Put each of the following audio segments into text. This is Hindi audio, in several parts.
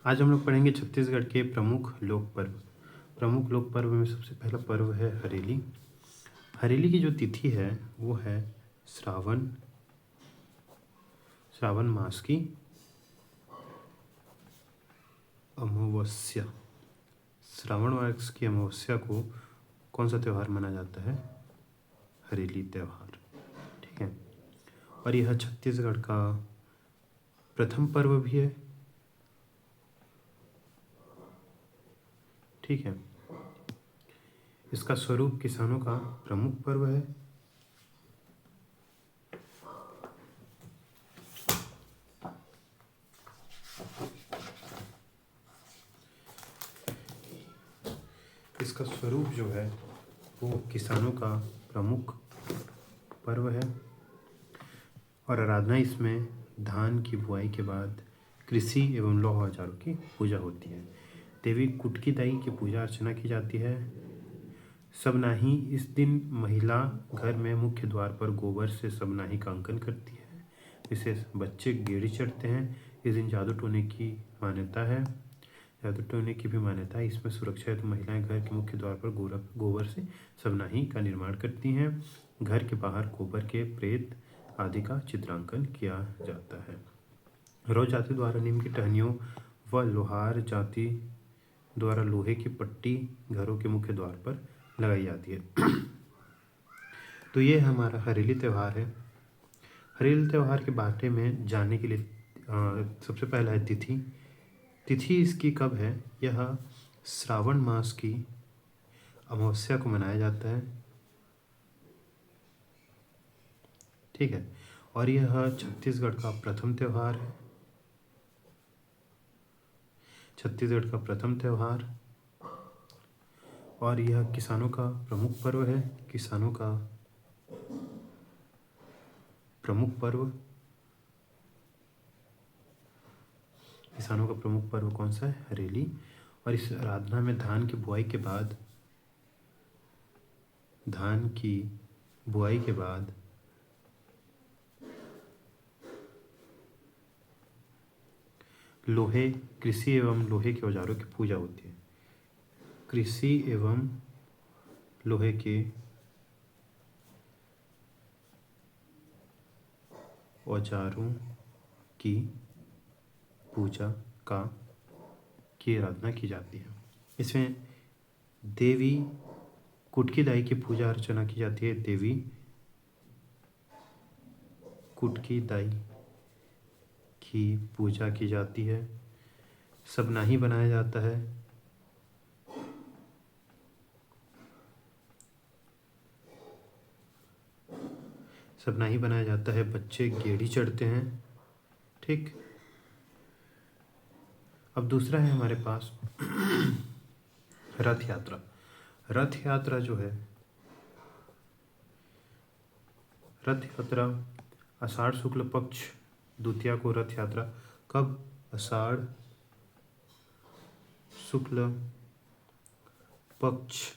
आज हम लोग पढ़ेंगे छत्तीसगढ़ के प्रमुख लोक पर्व। प्रमुख लोक पर्व में सबसे पहला पर्व है हरेली। हरेली की जो तिथि है वो है श्रावण मास की अमावस्या। श्रावण मास की अमावस्या को कौन सा त्यौहार मनाया जाता है? हरेली त्यौहार। ठीक है, और यह छत्तीसगढ़ का प्रथम पर्व भी है। ठीक है, इसका स्वरूप किसानों का प्रमुख पर्व है। इसका स्वरूप जो है वो किसानों का प्रमुख पर्व है और आराधना इसमें धान की बुआई के बाद कृषि एवं लौह औजारों की पूजा होती है। देवी कुटकी दाई की पूजा अर्चना की जाती है। सबनाही, इस दिन महिला घर में मुख्य द्वार पर गोबर से सबनाही का अंकन करती है। विशेष बच्चे गेड़ी चढ़ते हैं। इस दिन जादू टोने की मान्यता है। जादू टोने की भी मान्यता है। इसमें सुरक्षा हेतु महिलाएं घर के मुख्य द्वार पर गोबर से सबनाही का निर्माण करती हैं। घर के बाहर गोबर के प्रेत आदि का चित्रांकन किया जाता है। रोज जाति द्वारा नीम की टहनियों व लोहार जाति द्वारा लोहे की पट्टी घरों के मुख्य द्वार पर लगाई जाती है। तो ये हमारा हरेली त्यौहार है। हरेली त्यौहार के बारे में जानने के लिए सबसे पहला है तिथि। तिथि इसकी कब है? यह श्रावण मास की अमावस्या को मनाया जाता है। ठीक है, और यह छत्तीसगढ़ का प्रथम त्यौहार है। छत्तीसगढ़ का प्रथम त्यौहार, और यह किसानों का प्रमुख पर्व है। किसानों का प्रमुख पर्व। किसानों का प्रमुख पर्व कौन सा है? हरेली। और इस आराधना में धान की बुआई के बाद लोहे, कृषि एवं लोहे के औजारों की पूजा होती है। कृषि एवं लोहे के औजारों की पूजा की आराधना की जाती है। इसमें देवी कुटकी दाई की पूजा अर्चना की जाती है। देवी कुटकी दाई की पूजा की जाती है। सबनाही बनाया जाता है। सबनाही बनाया जाता है। बच्चे गेड़ी चढ़ते हैं। ठीक, अब दूसरा है हमारे पास रथ यात्रा। रथ यात्रा जो है, रथ यात्रा आषाढ़ शुक्ल पक्ष द्वितीया को रथ यात्रा। कब? आषाढ़ शुक्ल पक्ष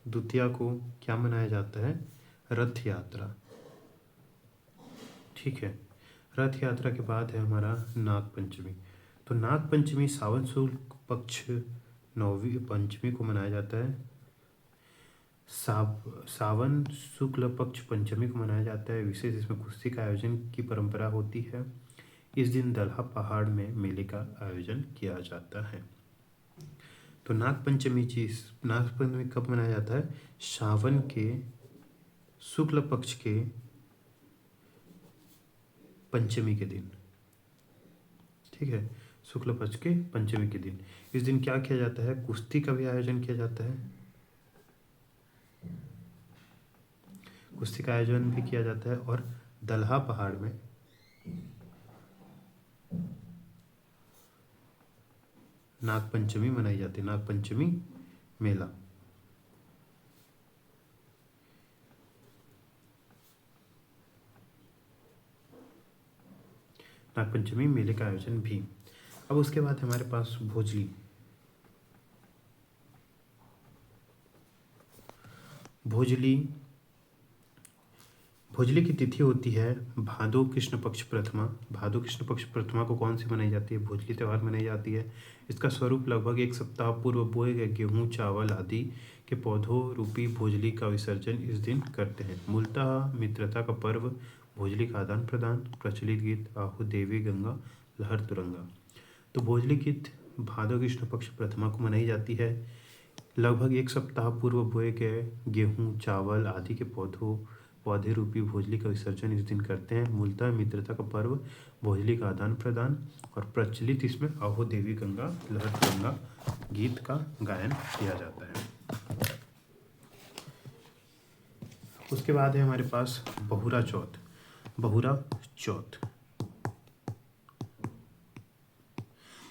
द्वितीया को क्या मनाया जाता है? रथ यात्रा। ठीक है, रथ यात्रा के बाद है हमारा नाग पंचमी। तो नाग पंचमी सावन शुक्ल पक्ष 9वीं पंचमी को मनाया जाता है। सावन शुक्ल पक्ष पंचमी को मनाया जाता है। विशेष इसमें कुश्ती का आयोजन की परंपरा होती है। इस दिन दलहा पहाड़ में मेले का आयोजन किया जाता है। तो नागपंचमी कब मनाया जाता है? सावन के शुक्ल पक्ष के पंचमी के दिन। ठीक है, शुक्ल पक्ष के पंचमी के दिन। इस दिन क्या किया जाता है? कुश्ती का भी आयोजन किया जाता है। कुश्ती का आयोजन भी किया जाता है और दलहा पहाड़ में नागपंचमी मनाई जाती है। नागपंचमी मेला। नागपंचमी मेले का आयोजन भी। अब उसके बाद हमारे पास भोजली। भोजली की तिथि होती है भादो कृष्ण पक्ष प्रथमा। भादो कृष्ण पक्ष प्रथमा को कौन सी मनाई जाती है? भोजली त्यौहार मनाई जाती है। इसका स्वरूप लगभग एक सप्ताह पूर्व बोए गए गेहूं चावल आदि के पौधों रूपी भोजली का विसर्जन इस दिन करते हैं। मूलतः मित्रता का पर्व, भोजली का आदान प्रदान, प्रचलित गीत आहु देवी गंगा लहर तुरंगा। तो भोजली गीत भादो कृष्ण पक्ष प्रथमा को मनाई जाती है। लगभग एक सप्ताह पूर्व बोए गए गेहूं चावल आदि के पौधे रूपी भोजली का विसर्जन इस दिन करते हैं। मूलतः मित्रता का पर्व, भोजली का आदान प्रदान और प्रचलित इसमें अहो देवी गंगा लहर गंगा गीत का गायन किया जाता है। उसके बाद है हमारे पास बहुरा चौथ। बहुरा चौथ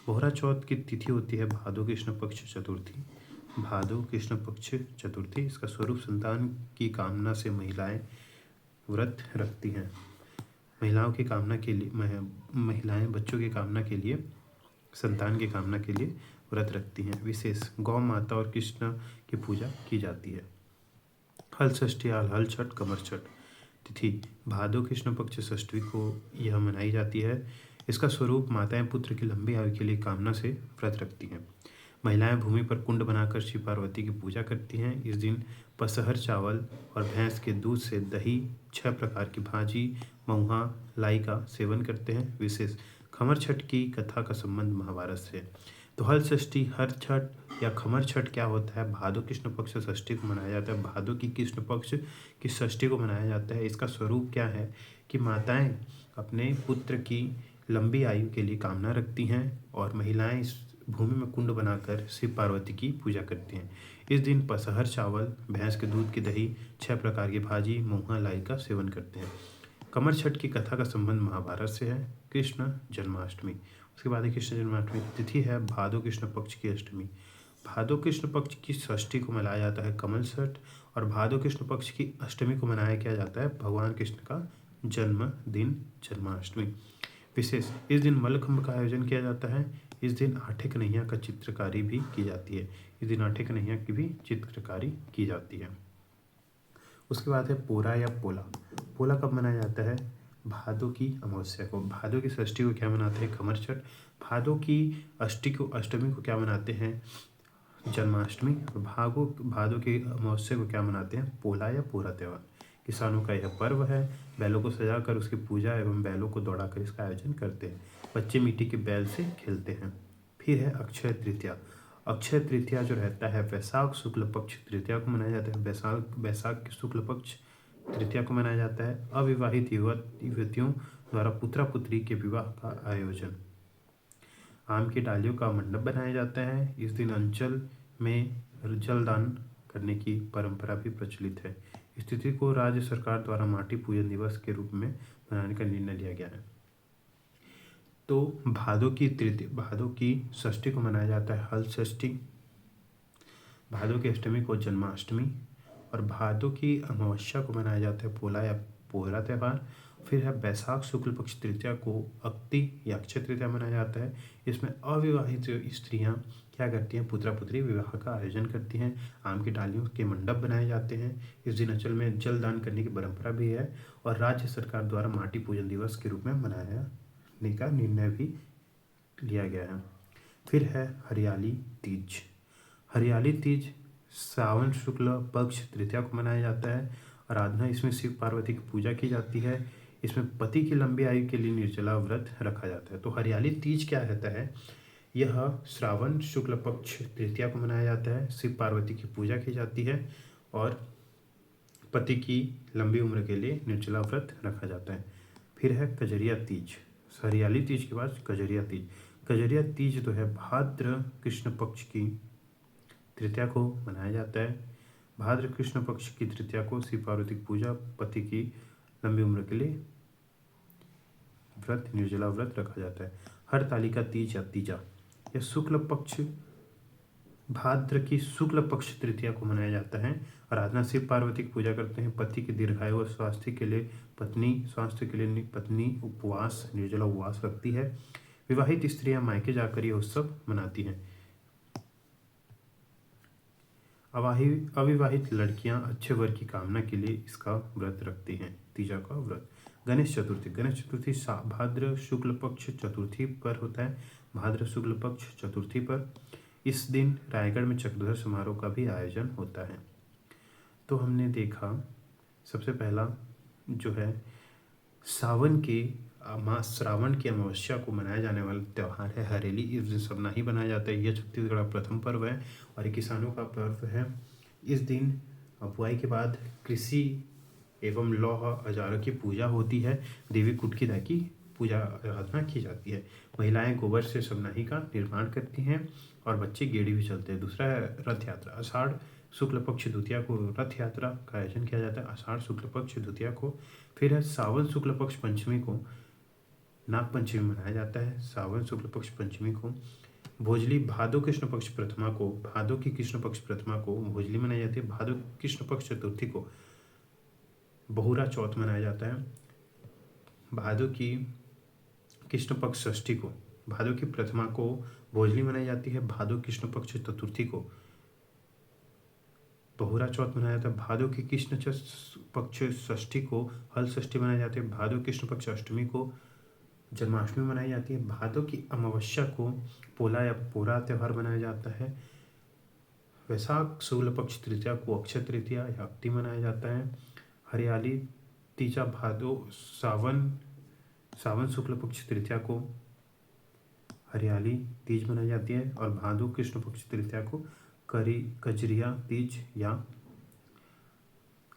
बहुरा चौथ की तिथि होती है भादो कृष्ण पक्ष चतुर्थी। भादो कृष्ण पक्ष चतुर्थी। इसका स्वरूप संतान की कामना से महिलाएं व्रत रखती हैं। महिलाओं की कामना के लिए महिलाएं बच्चों की कामना के लिए, संतान की कामना के लिए व्रत रखती हैं। विशेष गौ माता और कृष्ण की पूजा की जाती है। हल षष्ठी, हल छठ, कमर छठ तिथि भादो कृष्ण पक्ष षष्ठी को यह मनाई जाती है। इसका स्वरूप माताएं पुत्र की लंबी आयु के लिए कामना से व्रत रखती हैं। महिलाएं भूमि पर कुंड बनाकर शिव पार्वती की पूजा करती हैं। इस दिन पसहर चावल और भैंस के दूध से दही, 6 प्रकार की भाजी, महुआ, लाई का सेवन करते हैं। विशेष खमर छठ की कथा का संबंध महाभारत से। तो हल षष्ठी, हर छठ या खमर छठ क्या होता है? भादो कृष्ण पक्ष षष्ठी को मनाया जाता है। भादो की कृष्ण पक्ष की षष्ठी को मनाया जाता है। इसका स्वरूप क्या है कि माताएं अपने पुत्र की लंबी आयु के लिए कामना रखती हैं और महिलाएं इस भूमि में कुंड बनाकर शिव पार्वती की पूजा करती हैं। इस दिन पसहर चावल, भैंस के दूध की दही, 6 प्रकार की भाजी, महुआ, लाई का सेवन करते हैं। कमर छठ की कथा का संबंध महाभारत से है। कृष्ण जन्माष्टमी। उसके बाद कृष्ण जन्माष्टमी तिथि है भादो कृष्ण पक्ष की अष्टमी। भादो कृष्ण पक्ष की षष्ठी को मनाया जाता है कमल छठ और भादो कृष्ण पक्ष की अष्टमी को मनाया किया जाता है भगवान कृष्ण का जन्मदिन जन्माष्टमी। विशेष इस दिन मल्लखंभ का आयोजन किया जाता है। इस दिन आठे कन्हैया का चित्रकारी भी की जाती है। इस दिन आठे कन्हैया की भी चित्रकारी की जाती है। उसके बाद है पोरा या पोला। पोला कब मनाया जाता है? भादो की अमावस्या को। भादो की षष्ठी को क्या मनाते हैं? कमर छठ। भादो की अष्टमी को क्या मनाते हैं? जन्माष्टमी। भादो की अमावस्या को क्या मनाते हैं? पोला या पोरा त्यौहार। किसानों का यह पर्व है। बैलों को सजाकर उसकी पूजा एवं बैलों को दौड़ाकर इसका आयोजन करते हैं। बच्चे मिट्टी के बैल से खेलते हैं। फिर है अक्षय तृतीया। अक्षय तृतीया जो रहता है वैशाख शुक्ल पक्ष तृतीया को मनाया जाता है। वैशाख शुक्ल पक्ष तृतीया को मनाया जाता है। अविवाहित युवतियों द्वारा पुत्रा पुत्री के विवाह का आयोजन। आम की डालियों का मंडप बनाया जाता है। इस दिन अंचल में जलदान करने की परंपरा भी प्रचलित है। इस तिथि को राज्य सरकार द्वारा माटी पूजन दिवस के रूप में मनाने का निर्णय लिया गया है। तो भादो की षष्ठी को मनाया जाता है हल षष्ठी। भादो की अष्टमी को जन्माष्टमी और भादो की अमावस्या को मनाया जाता है पोला या पोहरा त्यौहार। फिर है वैशाख शुक्ल पक्ष तृतीया को अक्ति या अक्षय तृतीया मनाया जाता है। इसमें अविवाहित स्त्रियां क्या करती हैं? पुत्रा पुत्री विवाह का आयोजन करती हैं। आम की डालियों के मंडप बनाए जाते हैं। इस दिन अंचल में जलदान करने की परंपरा भी है और राज्य सरकार द्वारा माटी पूजन दिवस के रूप में मनाने का निर्णय भी लिया गया है। फिर है हरियाली तीज। हरियाली तीज श्रावण शुक्ल पक्ष तृतीया को मनाया जाता है। आराधना इसमें शिव पार्वती की पूजा की जाती है। इसमें पति की लंबी आयु के लिए निर्जला व्रत रखा जाता है। तो हरियाली तीज क्या रहता है? यह श्रावण शुक्ल पक्ष तृतीया को मनाया जाता है। शिव पार्वती की पूजा की जाती है और पति की लंबी उम्र के लिए निर्जला व्रत रखा जाता है। फिर है कजरिया तीज। हरियाली तीज के बाद कजरिया तीज। कजरिया तीज तो है भाद्र कृष्ण पक्ष की तृतीया को मनाया जाता है। भाद्र कृष्ण पक्ष की तृतीया को शिव पार्वती की पूजा, पति की लंबी उम्र के लिए व्रत निर्जला व्रत रखा जाता है। हरतालिका तीज या तीजा यह शुक्ल पक्ष भाद्र की शुक्ल पक्ष तृतीया को मनाया जाता है। आराधना शिव पार्वती की पूजा करते हैं। पति के दीर्घायु और स्वास्थ्य के लिए पत्नी उपवास निर्जला उपवास रखती है। विवाहित स्त्रियां मायके जाकर यह उत्सव मनाती हैं। अविवाहित लड़कियां अच्छे वर की कामना के लिए इसका व्रत रखती हैं। तीजा का व्रत। गणेश चतुर्थी, गणेश चतुर्थी भाद्र शुक्ल पक्ष चतुर्थी पर होता है। भाद्र शुक्ल पक्ष चतुर्थी पर इस दिन रायगढ़ में चक्रधर समारोह का भी आयोजन होता है। तो हमने देखा सबसे पहला जो है सावन के मास श्रावण की अमावस्या को मनाया जाने वाला त्यौहार है हरेली। इस दिन सबनाही बनाया जाता है। यह छत्तीसगढ़ का प्रथम पर्व है और ये किसानों का पर्व है। इस दिन बुआई के बाद कृषि एवं लौह औजारों की पूजा होती है। देवी कुटकीदा की पूजा आराधना की जाती है। महिलाएं गोबर से सबनाही का निर्माण करती हैं और बच्चे गेड़ी भी चलते हैं। दूसरा है रथ यात्रा। आषाढ़ शुक्ल पक्ष द्वितीया को रथ यात्रा का आयोजन किया जाता है। आषाढ़ शुक्ल पक्ष द्वितीया को। फिर है सावन शुक्ल पक्ष पंचमी को नाग पंचमी मनाया जाता है। सावन शुक्ल पक्ष पंचमी को भोजली भादो कृष्ण पक्ष प्रथमा को, भादो की कृष्ण पक्ष प्रथमा को भोजली मनाई जाती है। भादो कृष्ण पक्ष चतुर्थी को बहुरा चौथ मनाया जाता है। भादो की कृष्ण पक्ष षष्ठी को, भादो की प्रथमा को भोजली मनाई जाती है। भादो कृष्ण पक्ष चतुर्थी को बहुरा चौथ मनाया जाता है। भादो की कृष्ण पक्ष षष्ठी को हल षष्ठी मनाई जाती है। भादो कृष्ण पक्ष अष्टमी को जन्माष्टमी मनाई जाती है। भादो की अमावस्या को पोला या पोरा त्यौहार मनाया जाता है। वैशाख शुक्ल पक्ष तृतीया को अक्षय तृतीया या अक्ति मनाया जाता है। हरियाली तीजा भादो सावन शुक्ल पक्ष तृतीया को हरियाली तीज मनाई जाती है और भादो कृष्ण पक्ष तृतीया को कजरिया तीज या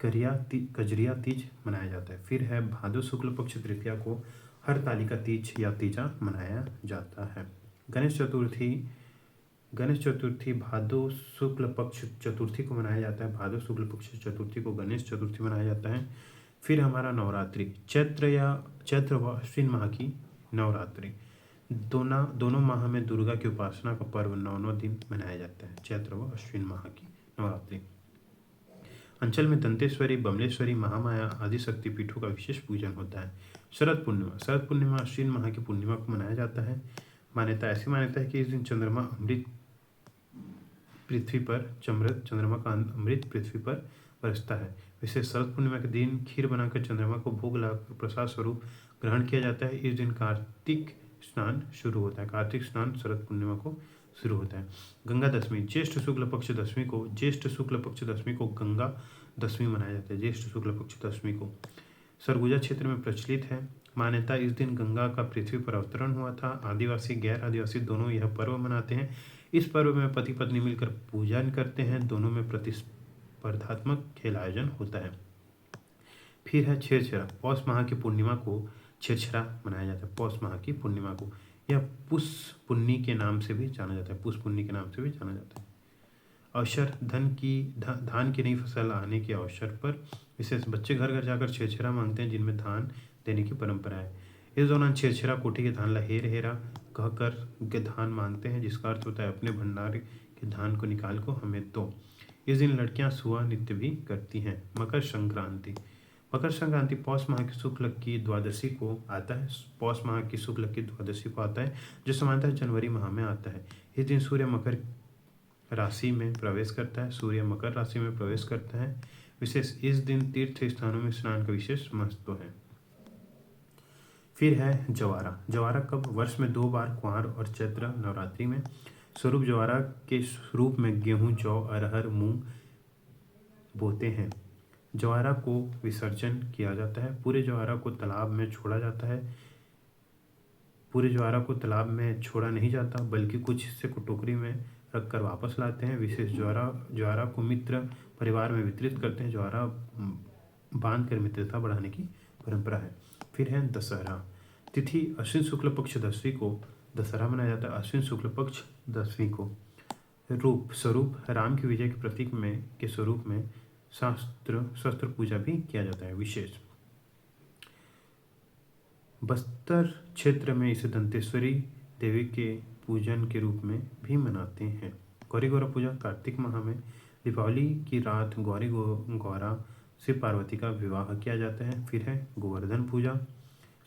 कजरिया तीज मनाया जाता है। फिर है भादो शुक्ल पक्ष तृतीया को हरतालिका तीज या तीजा मनाया जाता है। गणेश चतुर्थी भादो शुक्ल पक्ष चतुर्थी को मनाया जाता है। भादो शुक्ल पक्ष चतुर्थी को गणेश चतुर्थी मनाया जाता है। फिर हमारा नवरात्रि, चैत्र व अश्विन माह की नवरात्रि। दोनों माह में दुर्गा की उपासना का पर्व 9 दिन मनाया जाता है। चैत्र व अश्विन माह की नवरात्रि। अंचल में दंतेश्वरी, बमलेश्वरी, महामाया आदि शक्तिपीठों का विशेष पूजन होता है। शरद पूर्णिमा अश्विन माह की पूर्णिमा को मनाया जाता है। ऐसी मान्यता है कि इस दिन चंद्रमा का अमृत पृथ्वी पर बरसता है। वैसे शरद पूर्णिमा के दिन खीर बनाकर चंद्रमा को भोग लगाकर प्रसाद स्वरूप ग्रहण किया जाता है। इस दिन कार्तिक स्नान शुरू होता है। कार्तिक स्नान शरद पूर्णिमा को शुरू होता है। गंगा दशमी, ज्येष्ठ शुक्ल पक्ष दशमी को गंगा दशमी मनाया जाता है। ज्येष्ठ शुक्ल पक्ष दशमी को सरगुजा क्षेत्र में प्रचलित है। मान्यता इस दिन गंगा का पृथ्वी पर अवतरण हुआ था। आदिवासी गैर आदिवासी दोनों यह पर्व मनाते हैं। इस पर्व में पति पत्नी मिलकर पूजन करते हैं। दोनों में प्रतिस्पर्धात्मक खेल आयोजन होता है। फिर है छेरछेरा। पौष माह की पूर्णिमा को छेरछेरा मनाया जाता है। पौष माह की पूर्णिमा को यह पुष पुन्नी के नाम से भी जाना जाता है। अवसर धान की नई फसल आने के अवसर पर विशेष बच्चे घर घर जाकर छेरछेरा मांगते हैं, जिनमें धान देने की परंपरा है। इस दौरान छेरछेरा कोठी के धान ला हेरा कहकर के धान मांगते हैं, जिसका अर्थ होता है अपने भंडार के धान को निकाल को हमें दो। इस दिन लड़कियां सुहा नृत्य भी करती हैं। मकर संक्रांति पौष माह की शुक्ल की द्वादशी को आता है। जो सामान्यतः जनवरी माह में आता है। इस दिन सूर्य मकर राशि में प्रवेश करता है। विशेष इस दिन तीर्थ स्थानों में स्नान का विशेष महत्व है। फिर है जवारा कब? वर्ष में 2 बार, कुंवार और चैत्र नवरात्रि में। स्वरूप जवारा के रूप में गेहूं, जौ, अरहर, मूंग बोते हैं। जवारा को विसर्जन किया जाता है। पूरे जवारा को तालाब में छोड़ा जाता है। पूरे जवारा को तालाब में छोड़ा नहीं जाता, बल्कि कुछ हिस्से को टोकरी में रखकर वापस लाते हैं। विशेष ज्वारा को मित्र परिवार में वितरित करते हैं। ज्वारा बांध कर मित्रता बढ़ाने की परंपरा है। फिर है दशहरा तिथि, अश्विन शुक्ल पक्ष दशमी को दशहरा मनाया जाता है। अश्विन शुक्ल पक्ष दशमी को स्वरूप राम की विजय के प्रतीक के स्वरूप में शस्त्र पूजा भी किया जाता है। विशेष बस्तर क्षेत्र में इसे दंतेश्वरी देवी के पूजन के रूप में भी मनाते हैं। गौरी गौरा पूजा कार्तिक माह में। दीपावली की रात गौरी गौरा से पार्वती का विवाह किया जाता है। फिर है गोवर्धन पूजा,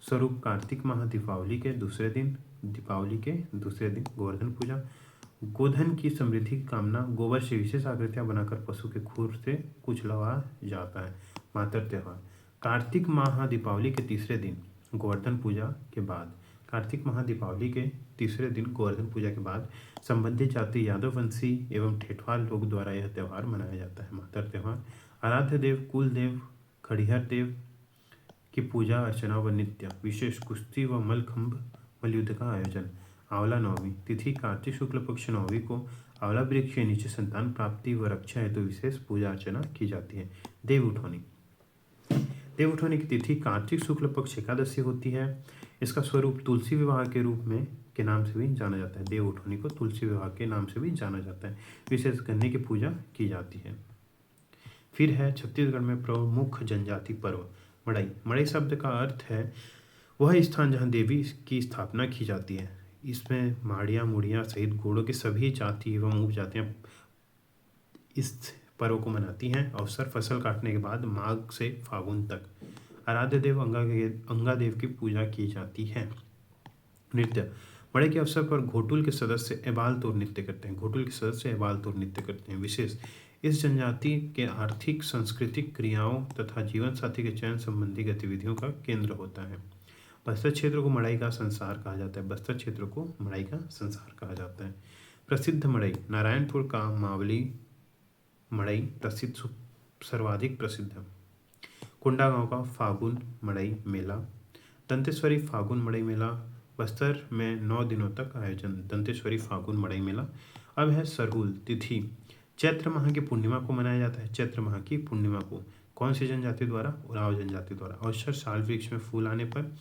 स्वरूप कार्तिक माह दीपावली के दूसरे दिन गोवर्धन पूजा। गोधन की समृद्धि की कामना गोबर से विशेष आकृतियां बनाकर पशु के खुर से कुचलवा जाता है। मातर त्यौहार, कार्तिक माह दीपावली के तीसरे दिन गोवर्धन पूजा के बाद, कार्तिक माह दीपावली के तीसरे दिन गोवर्धन पूजा के बाद संबंधित जाति यादववंशी एवं ठेठवाल लोग द्वारा यह त्यौहार मनाया जाता है। मातर त्यौहार। आराध्य देव, कुल देव, खड़िहर देव की पूजा अर्चना व नित्य विशेष कुश्ती व मलखंभ मलयुद्ध का आयोजन। आंवला नवमी तिथि कार्तिक शुक्ल पक्ष नवमी को आंवला वृक्ष के नीचे संतान प्राप्ति व रक्षा हेतु विशेष पूजा अर्चना की जाती है। देव उठौनी। देव उठौनी की तिथि कार्तिक शुक्ल पक्ष एकादशी होती है। इसका स्वरूप तुलसी विवाह के रूप में के नाम से भी जाना जाता है। देव उठौनी को तुलसी विवाह के नाम से भी जाना जाता है। विशेष गन्ने की पूजा की जाती है। फिर है छत्तीसगढ़ में प्रमुख जनजाति पर्व मड़ई। मड़ई शब्द का अर्थ है वह स्थान जहाँ देवी की स्थापना की जाती है। इसमें माड़िया मुड़िया सहित गोड़ों की सभी जाति एवं उपजातियाँ इस पर्व को मनाती हैं। अवसर फसल काटने के बाद माघ से फागुन तक। आराध्य देव अंगा देव की पूजा की जाती है। नृत्य। मड़ई के अवसर पर घोटुल के सदस्य एबाल तोड़ नृत्य करते हैं। घोटुल के सदस्य एबाल तोड़ नृत्य करते हैं। विशेष इस जनजाति के आर्थिक सांस्कृतिक क्रियाओं तथा जीवन साथी के चयन संबंधी गतिविधियों का केंद्र होता है। बस्तर क्षेत्र को मड़ई का संसार कहा जाता है। बस्तर क्षेत्र को मड़ई का संसार कहा जाता है। प्रसिद्ध मड़ई। नारायणपुर का मावली मड़ई प्रसिद्ध सर्वाधिक प्रसिद्ध है। कोंडागांव का फागुन मड़ई मेला। दंतेश्वरी फागुन मड़ई मेला बस्तर में 9 दिनों तक आयोजन। दंतेश्वरी फागुन मड़ई मेला। अब है सरहुल तिथि चैत्र माह की पूर्णिमा को मनाया जाता है। चैत्र माह की पूर्णिमा को कौन सी जनजाति द्वारा? उरांव जनजाति द्वारा। अवसर साल वृक्ष में फूल आने पर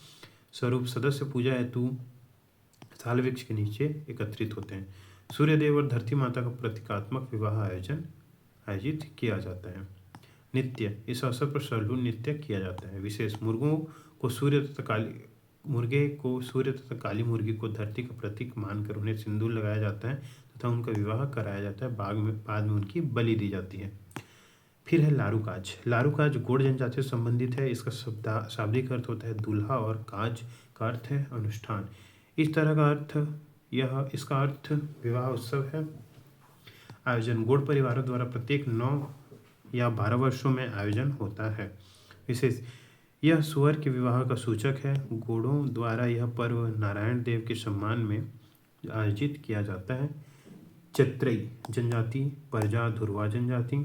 स्वरूप सदस्य पूजा हेतु साल वृक्ष के नीचे एकत्रित होते हैं। सूर्यदेव और धरती माता का प्रतीकात्मक विवाह आयोजित किया जाता है। नित्य। इस अवसर पर सरहुल नृत्य किया जाता है। विशेष मुर्गे को सूर्य तथा काली मुर्गी को धरती का प्रतीक मानकर उन्हें सिंदूर लगाया जाता है तथा उनका विवाह कराया जाता है। बाद में उनकी बलि दी जाती है। फिर है लारूकाज। लारूकाज गोंड जनजाति से संबंधित है। इसका शाब्दिक अर्थ होता है दूल्हा और काज का अर्थ है अनुष्ठान। इस तरह का अर्थ इसका अर्थ विवाह उत्सव है। आयोजन गोंड परिवारों द्वारा प्रत्येक 9 या 12 वर्षों में आयोजन होता है। विशेष यह सुअर के विवाह का सूचक है। गोंडों द्वारा यह पर्व नारायण देव के सम्मान में आयोजित किया जाता है। चतरई जनजाति परजा धुरवा जनजाति।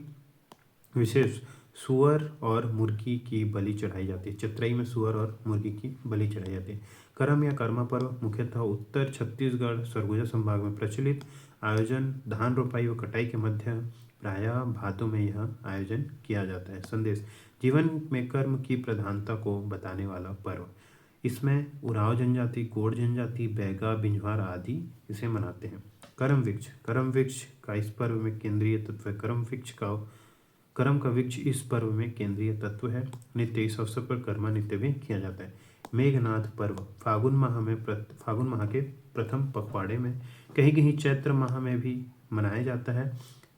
विशेष सुअर और मुर्गी की बलि चढ़ाई जाती है। चतरई में सुअर और मुर्गी की बलि चढ़ाई जाती है। करम या कर्मा पर्व मुख्यतः उत्तर छत्तीसगढ़ सरगुजा संभाग में प्रचलित आयोजन धान रोपाई व कटाई के मध्य प्रायः भादों में यह आयोजन किया जाता है। संदेश जीवन में कर्म की प्रधानता को बताने वाला पर्व। इसमें उरांव जनजाति गोंड जनजाति बैगा बिंजवार आदि इसे मनाते हैं। करम वृक्ष का इस पर्व में केंद्रीय तत्व है। करम का वृक्ष इस पर्व में केंद्रीय तत्व है। नित्य। इस अवसर पर कर्मा नित्य भी किया जाता है। मेघनाद पर्व फागुन माह के प्रथम पखवाड़े में कहीं चैत्र माह में भी मनाया जाता है।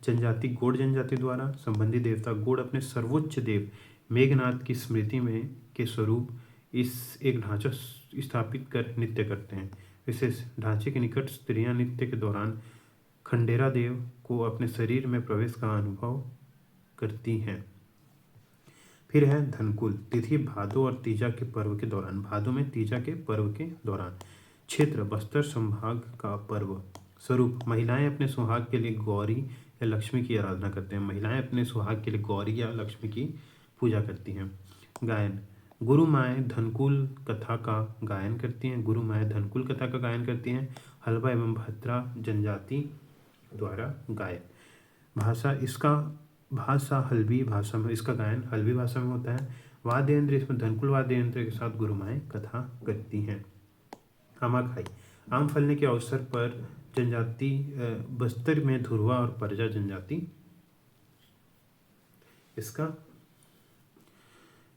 जनजाति गोंड जनजाति द्वारा संबंधित देवता गोंड अपने सर्वोच्च देव मेघनाद की स्मृति में के स्वरूप एक ढांचा स्थापित कर नृत्य करते हैं। विशेष ढांचे के निकट स्त्रियां नृत्य के दौरान खंडेरा देव को अपने शरीर में प्रवेश का अनुभव करती हैं। फिर है धनकुल तिथि भादो और तीजा के पर्व के दौरान। भादो में तीजा के पर्व के दौरान। क्षेत्र बस्तर संभाग का पर्व। स्वरूप महिलाएं अपने सुहाग के लिए गौरी या लक्ष्मी की आराधना करते हैं। महिलाएं अपने सुहाग के लिए गौरी या लक्ष्मी की पूजा करती हैं। गायन गुरु माएँ धनकुल कथा का गायन करती हैं। गुरु माएँ धनकुल कथा का गायन करती हैं। हल्बा एवं भद्रा जनजाति द्वारा गायन। भाषा हल्बी भाषा में इसका गायन हल्बी भाषा में होता है। वाद्य यंत्र इसमें धनकुल वाद्य यंत्र के साथ गुरु माएँ कथा करती हैं। आमाखाई आम फलने के अवसर पर जनजाति बस्तर में धुरवा और परजा जनजाति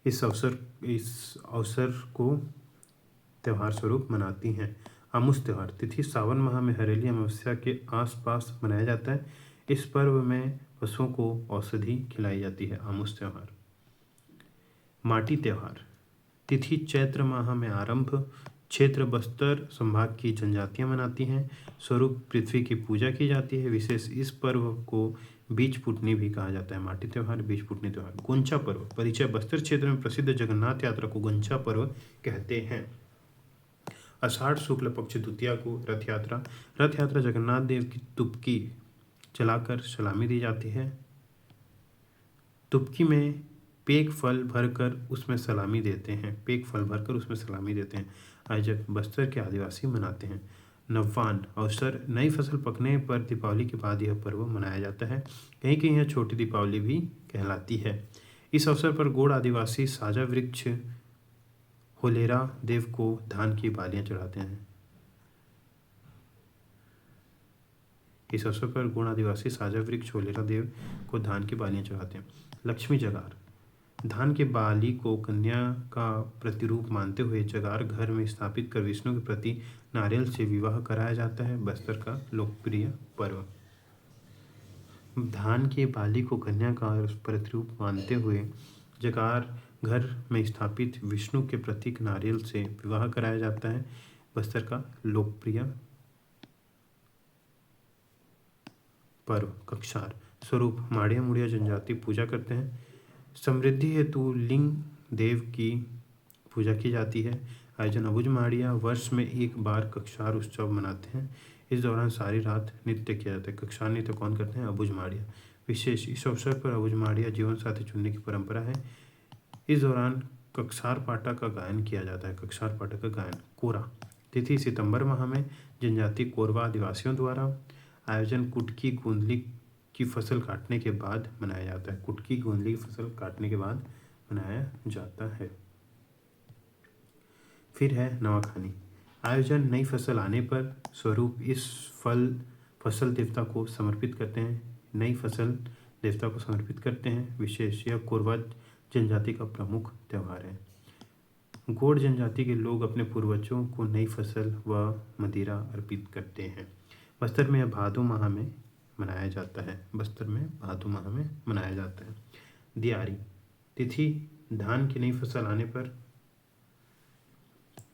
इस अवसर को त्यौहार स्वरूप मनाती हैं। आमुस त्यौहार तिथि सावन माह में हरेली अमावस्या के आसपास मनाया जाता है। इस पर्व में पशुओं को औषधि खिलाई जाती है। आमुस त्यौहार। माटी त्यौहार तिथि चैत्र माह में आरंभ। क्षेत्र बस्तर संभाग की जनजातियां मनाती हैं। स्वरूप पृथ्वी की पूजा की जाती है। विशेष इस पर्व को बीज पुटनी भी कहा जाता है। माटी त्योहार, बीज पुटनी त्योहार। गुंचा पर्व। परिचय। बस्तर क्षेत्र में प्रसिद्ध जगन्नाथ यात्रा को गुंचा पर्व कहते हैं। आषाढ़ शुक्ल पक्ष द्वितीया को रथ यात्रा। रथ यात्रा जगन्नाथ देव की तुपकी चलाकर सलामी दी जाती है। तुपकी में पेक फल भरकर उसमें सलामी देते हैं। पेक फल भरकर उसमें सलामी देते हैं। आयोजक बस्तर के आदिवासी मनाते हैं। नव्वान अवसर। नई फसल पकने पर दीपावली के बाद यह पर्व मनाया जाता है। कहीं कहीं यह छोटी दीपावली भी कहलाती है। इस अवसर पर गोंड आदिवासी साजा वृक्ष होलेरा देव को धान की बालियां चढ़ाते हैं। इस अवसर पर गोंड आदिवासी साजा वृक्ष होलेरा देव को धान की बालियां चढ़ाते हैं। लक्ष्मी जगार। धान के बाली को कन्या का प्रतिरूप मानते हुए जगार घर में स्थापित कर विष्णु के प्रति नारियल से विवाह कराया जाता है। बस्तर का लोकप्रिय पर्व। धान के बाली को कन्या का प्रतिरूप मानते हुए जगार घर में स्थापित विष्णु के प्रतीक नारियल से विवाह कराया जाता है। बस्तर का लोकप्रिय पर्व। कक्षार। स्वरूप। माड़िया मुड़िया जनजाति पूजा करते हैं। समृद्धि हेतु लिंग देव की पूजा की जाती है। आयोजन। अबुझ माड़िया वर्ष में एक बार कक्षार उत्सव मनाते हैं। इस दौरान सारी रात नृत्य किया जाता है। कक्षार नृत्य कौन करते हैं? अबुझ माड़िया। विशेष। इस अवसर पर अबुझ माड़िया जीवन साथी चुनने की परंपरा है। इस दौरान कक्षार पाटा का गायन किया जाता है। कक्षार पाटा का गायन। कोरा। तिथि सितंबर माह में जनजाति कोरवा आदिवासियों द्वारा। आयोजन। कुटकी गोंदली की फसल काटने के बाद मनाया जाता है। कुटकी गोंदली की फसल काटने के बाद मनाया जाता है। फिर है नवाखानी। आयोजन। नई फसल आने पर स्वरूप इस फसल देवता को समर्पित करते हैं। नई फसल देवता को समर्पित करते हैं। विशेष। यह कोरवा जनजाति का प्रमुख त्यौहार है। गोंड जनजाति के लोग अपने पूर्वजों को नई फसल व मदिरा अर्पित करते हैं। बस्तर में भादो माह में मनाया जाता है। बस्तर में भादो माह में मनाया जाता है। दियारी। तिथि। धान की नई फसल आने पर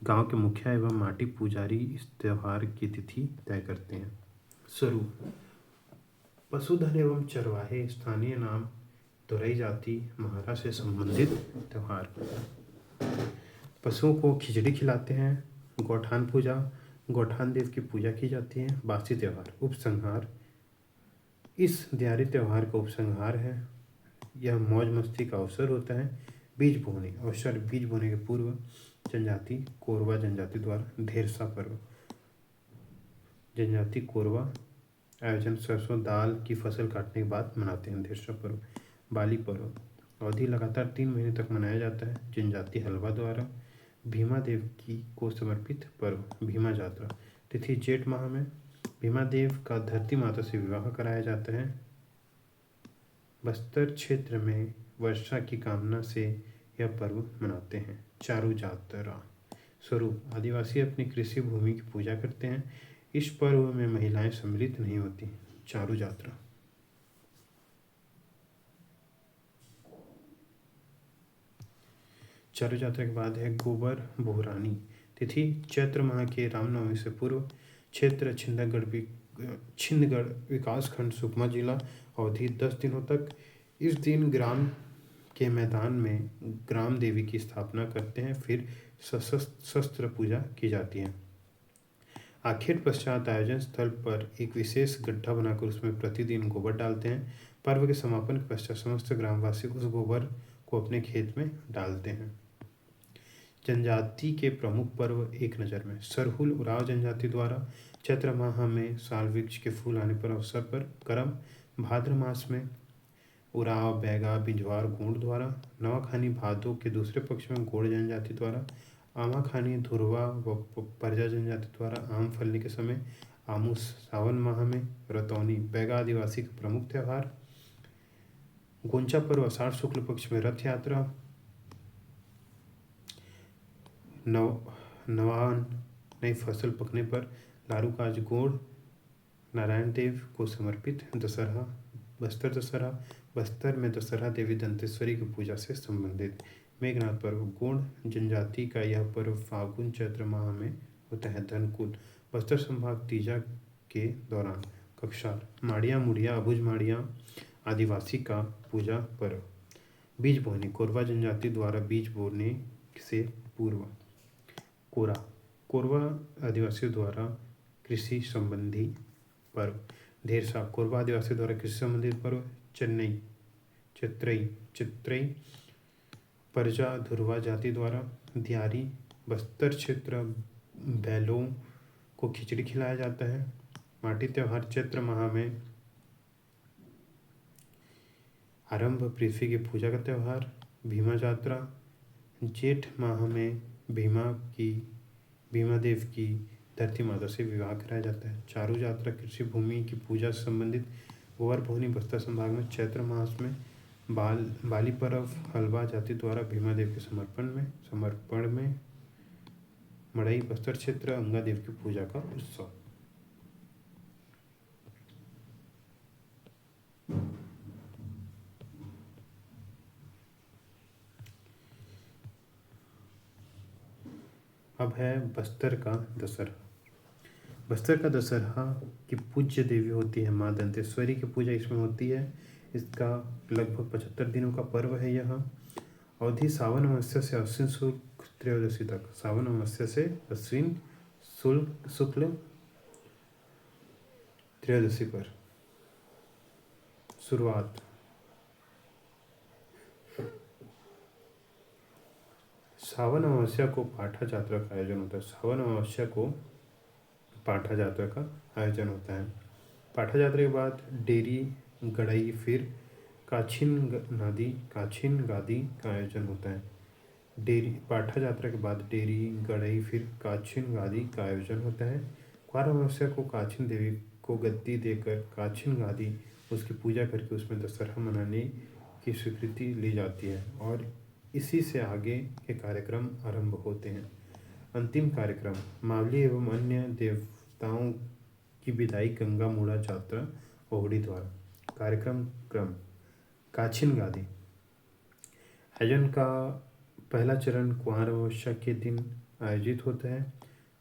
गांव के मुखिया एवं माटी पुजारी इस त्योहार की तिथि तय करते हैं। स्वरूप। पशुधन एवं चरवाहे स्थानीय नाम तोरई जाति महारा से संबंधित त्योहार। पशुओं को खिचड़ी खिलाते हैं। गौठान पूजा। गौठान देव की पूजा की जाती है। बासी त्योहार। उपसंहार। इस दियारी त्योहार का उपसंहार है। यह मौज मस्ती का अवसर होता है। बीज बोने। अवसर। बीज बोने के पूर्व जनजाति कोरवा जनजाति द्वारा धेरसा पर्व। जनजाति कोरवा। आयोजन। सरसों दाल की फसल काटने के बाद मनाते हैं धेरसा पर्व। बाली पर्व। अवधि लगातार 3 महीने तक मनाया जाता है। जनजाति हलवा द्वारा। भीमा देव की को समर्पित पर्व। भीमा यात्रा। तिथि। जेठ माह में भीमा देव का धरती माता से विवाह कराया जाता है। बस्तर क्षेत्र में वर्षा की कामना से यह पर्व मनाते हैं। चारू जात्रा। स्वरूप। आदिवासी अपनी कृषि भूमि की पूजा करते हैं। इस पर्व में महिलाएं सम्मिलित नहीं होती। चारू जात्रा। चारू यात्रा के बाद है गोबर बोहरानी। तिथि। चैत्र माह के रामनवमी से पूर्व। क्षेत्र। छिंदगढ़ विकासखंड सुकमा जिला। अवधि 10 दिनों तक। इस दिन ग्राम के मैदान में ग्राम देवी की स्थापना करते हैं। फिर शस्त्र पूजा की जाती है। आखेट पश्चात आयोजन स्थल पर एक विशेष गड्ढा बनाकर उसमें प्रतिदिन गोबर डालते हैं। पर्व के समापन के पश्चात समस्त ग्रामवासी उस गोबर को अपने खेत में डालते हैं। जनजाति के प्रमुख पर्व एक नज़र में। सरहुल उराव जनजाति द्वारा। चैत्र माह में साल वृक्ष के फूल आने पर अवसर पर करम। भाद्र मास में उराव बैगा बिंजवार गोंड द्वारा। नवाखानी भादो के दूसरे पक्ष में गोंड जनजाति द्वारा। आमाखानी धुरवा व परजा जनजाति द्वारा। आम फलने के समय। आमूस सावन माह में। रतौनी बैगा आदिवासी का प्रमुख त्यौहार। गोंचा पर्व आषाढ़ शुक्ल पक्ष में। रथ यात्रा। नवान नई फसल पकने पर लारूकाज गोंड नारायण देव को समर्पित। दशहरा। बस्तर दशहरा। बस्तर में दशहरा देवी दंतेश्वरी की पूजा से संबंधित। मेघनाथ पर्व। गोंड जनजाति का यह पर्व फागुन चैत्र माह में होता है। धनकुल। बस्तर संभाग तीजा के दौरान कक्षार माड़िया मुड़िया अबुझ माड़िया आदिवासी का पूजा पर्व। बीज बोने कोरवा जनजाति द्वारा बीज बोने से पूर्व। कोरा कोरवा आदिवासियों द्वारा कृषि संबंधी पर्व। धेरसा कोरवा आदिवासी द्वारा कृषि संबंधित पर्व। चेन्नई चित्रई चित्रई परजा धुरवा जाति द्वारा। दियारी बस्तर क्षेत्र बैलों को खिचड़ी खिलाया जाता है। माटी त्योहार चैत्र माह में आरंभ पृथ्वी की पूजा का त्यौहार। भीमा यात्रा जेठ माह में भीमा देव की धरती माता से विवाह कराया जाता है। चारू यात्रा कृषि भूमि की पूजा से संबंधित। गोवर भोनी बस्तर संभाग में चैत्र मास में बाली पर्व हलवा जाति द्वारा भीमा देव के समर्पण में। मड़ई बस्तर क्षेत्र अंगा देव की पूजा का उत्सव। अब है बस्तर का दशहरा। बस्तर का दशहरा की पूज्य देवी होती है माँ दंतेश्वरी की पूजा इसमें होती है। इसका लगभग 75 दिनों का पर्व है यह। अवधि सावन अमावस्या से अश्विन शुक्ल त्रयोदशी तक। सावन अमावस्या से अश्विन शुक्ल त्रयोदशी पर शुरुआत। सावन अमावस्या को पाठा यात्रा का आयोजन होता है। सावन अमावस्या को पाठा यात्रा का आयोजन होता है। पाठा यात्रा के बाद डेरी गड़ई फिर काछिन गादी का आयोजन होता है। पाठा यात्रा के बाद डेरी गड़ई फिर काछिन गादी का आयोजन होता है। क्वार अमावस्या को काछिन देवी को गद्दी देकर काछिन गादी उसकी पूजा करके उसमें दशहरा मनाने की स्वीकृति ली जाती है और इसी से आगे के कार्यक्रम आरंभ होते हैं। अंतिम कार्यक्रम मावली एवं अन्य देवताओं की विदाई गंगा मूड़ा यात्रा ओहड़ी द्वारा। कार्यक्रम क्रम काछिन गादी आयोजन का पहला चरण कुंवार अमावस्या के दिन आयोजित होता है।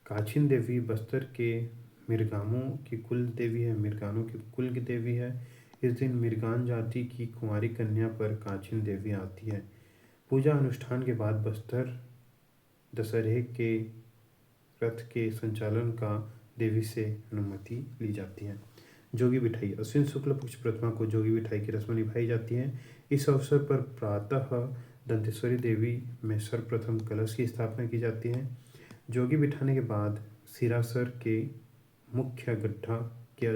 काछिन देवी बस्तर के मिर्गामों की कुल देवी है। मिर्गानों की कुल की देवी है। इस दिन मिर्गान जाति की कुंवारी कन्या पर काछिन देवी आती है। पूजा अनुष्ठान के बाद बस्तर दशहरे के रथ के संचालन का देवी से अनुमति ली जाती है। जोगी बिठाई अश्विन शुक्ल पक्ष प्रतिमा को जोगी बिठाई की रस्म निभाई जाती है। इस अवसर पर प्रातः दंतेश्वरी देवी में सर्वप्रथम कलश की स्थापना की जाती है। जोगी बिठाने के बाद सिरासर के मुख्य गड्ढा किया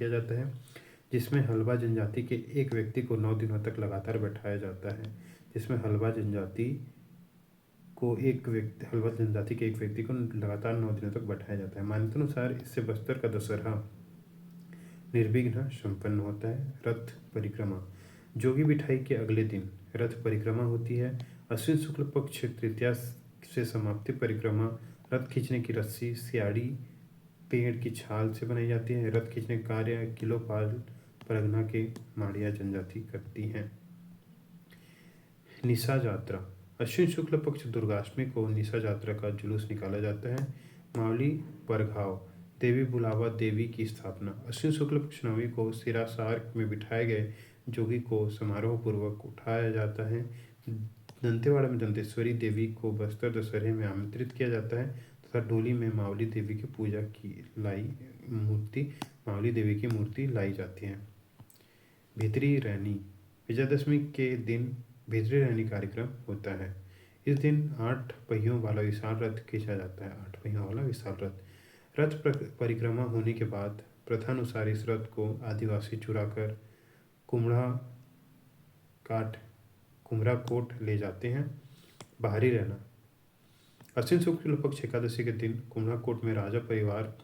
जाता है जिसमें हलवा जनजाति के एक व्यक्ति को 9 दिनों तक लगातार बैठाया जाता है। हलवा जनजाति के एक व्यक्ति को लगातार 9 दिनों तक बैठाया जाता है। मान्यता अनुसार इससे बस्तर का दशहरा निर्विघ्न संपन्न होता है। रथ परिक्रमा जोगी बिठाई के अगले दिन रथ परिक्रमा होती है। अश्विन शुक्ल पक्ष तृतीया से समाप्ति परिक्रमा रथ खींचने की रस्सी सियाड़ी पेड़ की छाल से बनाई जाती है। रथ खींचने का कार्य किलोपाल परगना के माड़िया जनजाति करती हैं। निशा यात्रा अश्विन शुक्ल पक्ष दुर्गाष्टमी को निशा यात्रा का जुलूस निकाला जाता है। मावली परघाव देवी बुलावा देवी की स्थापना अश्विन शुक्ल पक्ष नवमी को सिरासार में बिठाए गए जोगी को समारोह पूर्वक उठाया जाता है। दंतेवाड़ा में दंतेश्वरी देवी को बस्तर दशहरे में आमंत्रित किया जाता है तथा डोली में मावली देवी की पूजा की मावली देवी की मूर्ति लाई जाती है। भितरी रैनी विजयादशमी के दिन भितरी रैनी कार्यक्रम होता है। इस दिन 8 पहियों वाला विशाल रथ खींचा जाता है। 8 पहियों वाला विशाल रथ परिक्रमा होने के बाद प्रथानुसार इस रथ को आदिवासी चुराकर कुमरा कोट ले जाते हैं। बाहरी रहना अश्विन शुक्ल पक्ष एकादशी के दिन कुमरा कोट में राजा परिवार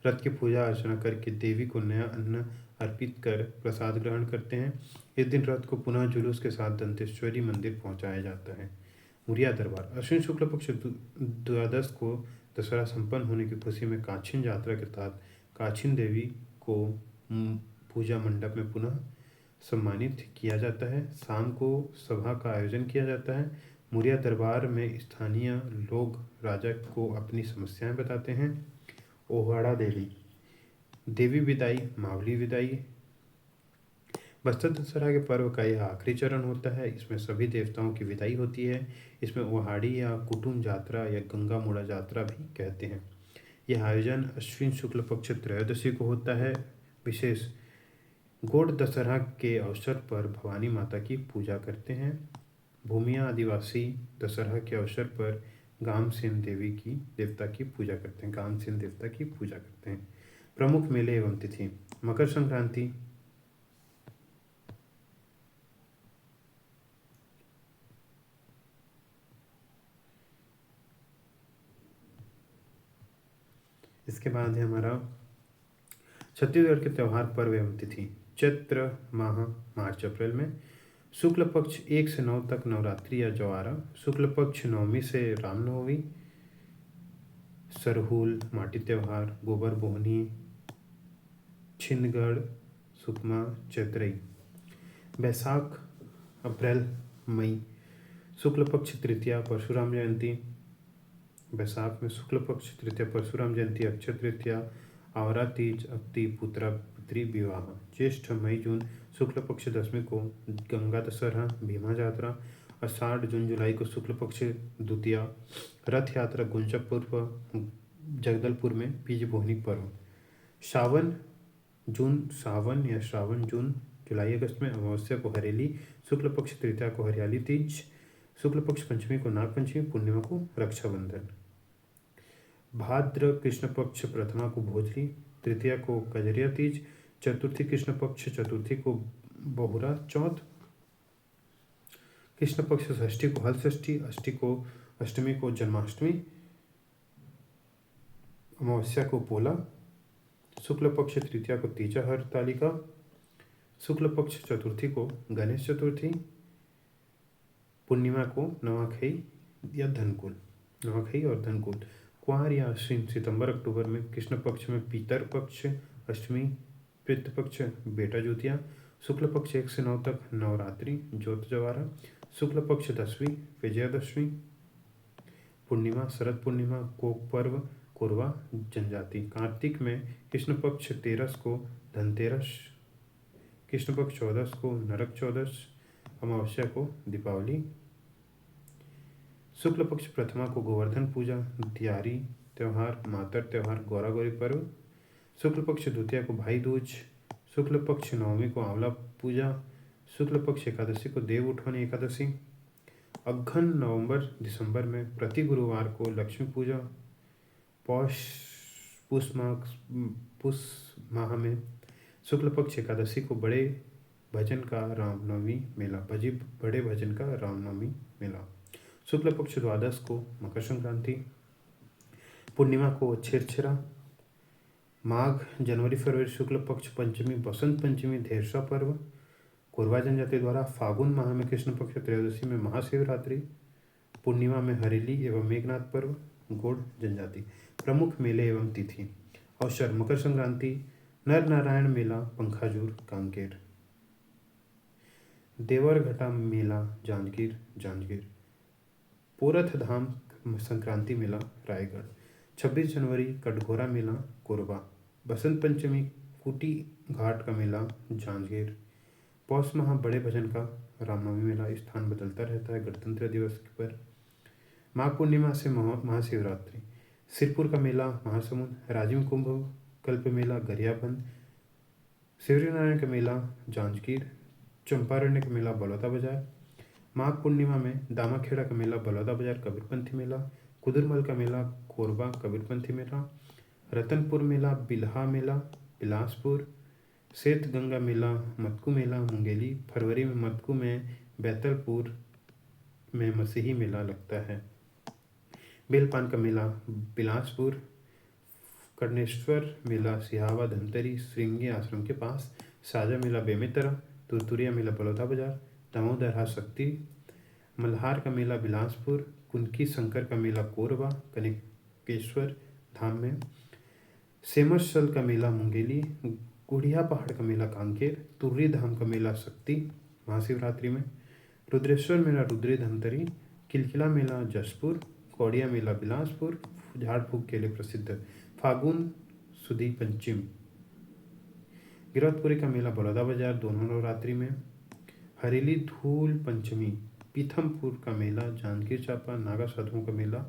रथ की पूजा अर्चना करके देवी को नया अन्न अर्पित कर प्रसाद ग्रहण करते हैं। इस दिन रथ को पुनः जुलूस के साथ दंतेश्वरी मंदिर पहुंचाया जाता है। मुरिया दरबार अश्विन शुक्ल पक्ष द्वादश को दशहरा संपन्न होने की खुशी में काछिन यात्रा के तहत काछिन देवी को पूजा मंडप में पुनः सम्मानित किया जाता है। शाम को सभा का आयोजन किया जाता है। मुरिया दरबार में स्थानीय लोग राजा को अपनी समस्याएं बताते हैं। ओहाड़ा देवी देवी विदाई, मावली विदाई। बस्तर दशहरा के पर्व का यह आखिरी चरण होता है। इसमें सभी देवताओं की विदाई होती है। इसमें ओहाड़ी या कुटुम यात्रा या गंगा मुड़ा यात्रा भी कहते हैं। यह आयोजन अश्विन शुक्ल पक्ष त्रयोदशी को होता है। विशेष गोड दशहरा के अवसर पर भवानी माता की पूजा करते हैं। भूमिया आदिवासी दशहरा के अवसर पर गामसेन देवता की पूजा करते हैं। गामसेन देवता की पूजा करते हैं। प्रमुख मेले एवं तिथि। मकर संक्रांति, इसके बाद है हमारा छत्तीसगढ़ के त्यौहार, पर्व एवं तिथि। चैत्र माह मार्च अप्रैल में शुक्ल पक्ष 1 से 9 तक नवरात्रि या जवारा। शुक्ल पक्ष 9वीं से रामनवमी। सरहुल, माटी त्यौहार, गोबर बोहनी, छिंदगढ़, सुकमा, चैत्रई। बैसाख अप्रैल मई। शुक्ल पक्ष तृतीया परशुराम जयंती। बैसाख में शुक्ल पक्ष तृतीया परशुराम जयंती, अक्षय तृतीया, आवरा तीज, अक्ति, पुत्रा पुत्री विवाह। ज्येष्ठ मई जून शुक्ल पक्ष दशमी को गंगा दशहरा, भीमा यात्रा। आषाढ़ जून जुलाई को शुक्ल पक्ष द्वितीया, रथ यात्रा, गुंजा पूर्व, जगदलपुर में बीज बोहनी पर्व। सावन या श्रावण जून जुलाई अगस्त में। अमावस्या को हरेली, शुक्ल पक्ष तृतीया को हरियाली तीज, शुक्ल पक्ष पंचमी को नाग पंचमी, पूर्णिमा को रक्षाबंधन। भाद्र कृष्ण पक्ष प्रथमा को भोजली, तृतीया को कजरिया तीज, चतुर्थी कृष्ण पक्ष चतुर्थी को बहुरा चौथ, कृष्ण पक्ष षष्ठी को हल षष्ठी, अष्टमी को जन्माष्टमी, अमावस्या को पोला, शुक्ल पक्ष तृतीया को तीजा हरतालिका, शुक्ल पक्ष चतुर्थी को गणेश चतुर्थी, पूर्णिमा को नवाखाई और धनकुल। कुआर या अश्विन सितंबर अक्टूबर में। कृष्ण पक्ष में पीतर पक्ष अष्टमी, पितृ पक्ष बेटा ज्योतिया, शुक्ल पक्ष 1 से 9 तक नवरात्रि ज्योत जवारा, शुक्ल पक्ष दशमी विजयादशमी, पूर्णिमा शरद पूर्णिमा, कोक पर्व कोरवा जनजाति। कार्तिक में कृष्ण पक्ष 13 को धनतेरस, कृष्ण पक्ष 14 को नरक चौदस, अमावस्या को दीपावली। शुक्ल पक्ष प्रथमा को गोवर्धन पूजा, दियारी त्यौहार, मातर त्यौहार, गौरा गौरी पर्व। शुक्ल पक्ष द्वितीया को भाई दूज, शुक्ल पक्ष नवमी को आंवला पूजा, शुक्ल पक्ष एकादशी को देव उठवानी एकादशी। अग्घन नवंबर दिसंबर में। प्रति गुरुवार को लक्ष्मी पूजा। पुष माह में शुक्ल पक्ष एकादशी को बड़े भजन का रामनवमी मेला। शुक्ल पक्ष द्वादश को मकर संक्रांति, पूर्णिमा को छेरछेरा। माघ जनवरी फरवरी शुक्ल पक्ष पंचमी बसंत पंचमी धेरसा पर्व, कोरवा जनजाति द्वारा। फागुन माह में कृष्ण पक्ष त्रयोदशी में महाशिवरात्रि, पूर्णिमा में हरेली एवं मेघनाथ पर्व, गोड़ जनजाति। प्रमुख मेले एवं तिथि। अवसर मकर संक्रांति, नर नारायण मेला पंखाजूर कांकेर। देवरघटा मेला जांजगीर। पोरथ धाम संक्रांति मेला रायगढ़। 26 जनवरी कटघोरा मेला कोरबा। बसंत पंचमी कुटी घाट का मेला जांजगीर। पौष माह बड़े भजन का रामनवमी मेला, स्थान बदलता रहता है गणतंत्र दिवस पर। माघ पूर्णिमा से महाशिवरात्रि। सिरपुर का मेला महासमुंद। राजिम कुंभ कल्प मेला गरियाबंद। शिवरीनारायण का मेला जांजगीर। चंपारण्य का मेला बलौदा बाजार। माघ पूर्णिमा में दामाखेड़ा का मेला बलौदा बाजार कबीरपंथी मेला। कुदरमल का मेला कोरबा कबीरपंथी मेला। रतनपुर मेला बिल्हा मेला बिलासपुर। श्वेत गंगा मेला मतकू मेला मुंगेली। फरवरी में मतकू में बैतलपुर में मसीही मेला लगता है। बेलपान का मेला बिलासपुर। कर्णेश्वर मेला सिहावा धमतरी श्रृंगी आश्रम के पास। साजा मेला बेमेतरा। तुरतुरिया मेला बलौदा बाजार। दामोदर शक्ति। मल्हार का मेला बिलासपुर। कुनकी शंकर का मेला कोरबा कनिकेश्वर धाम में। सेमरसल का मेला मुंगेली। गुड़िया पहाड़ का मेला कांकेर। तुर्री धाम का मेला शक्ति महाशिवरात्रि में। रुद्रेश्वर मेला रुद्री धमतरी। किलकिला मेला जसपुर। कौड़िया मेला बिलासपुर झाड़ फूक के लिए प्रसिद्ध। फागुन सुदी पंचम गिरौदपुरी का मेला बलौदा बाजार दोनों नवरात्रि में। हरेली धूल पंचमी पीथमपुर का मेला जांजगीर चांपा नागा साधुओं का मेला।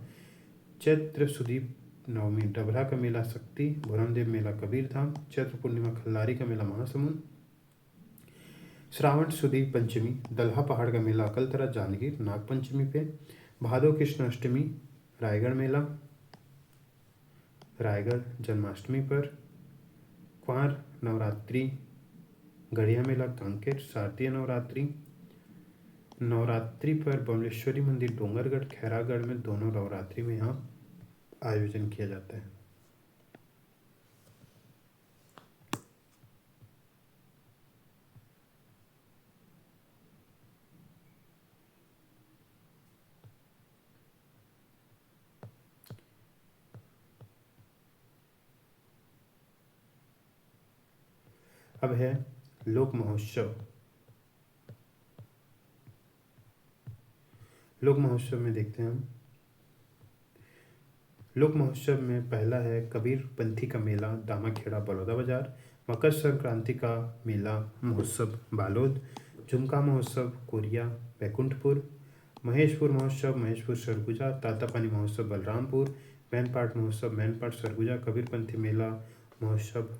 चैत्र सुदीप नवमी डबरा का मेला शक्ति। भुरमदेव मेला कबीरधाम। चैत्र पूर्णिमा खल्लारी का मेला महासमुंद। श्रावण सुदी पंचमी दल्हा पहाड़ का मेला अकलतरा जांजगीर नाग पंचमी पे। भादो कृष्ण अष्टमी रायगढ़ मेला रायगढ़ जन्माष्टमी पर। क्वार नवरात्रि गढ़िया मेला कांकेर शारदीय नवरात्रि। नवरात्रि पर बमलेश्वरी मंदिर डोंगरगढ़ खैरागढ़ में दोनों नवरात्रि में यहाँ आयोजन किया जाता है। अब है लोक महोत्सव। लोक महोत्सव में देखते हैं हम। लोक महोत्सव में पहला है कबीर पंथी का मेला दामाखेड़ा बलौदा बाजार। मकर संक्रांति का मेला महोत्सव बालोद। झुमका महोत्सव कोरिया बैकुंठपुर। महेशपुर महोत्सव महेशपुर सरगुजा। तातापानी महोत्सव बलरामपुर। मैनपाट महोत्सव मैनपाट सरगुजा। कबीरपंथी मेला महोत्सव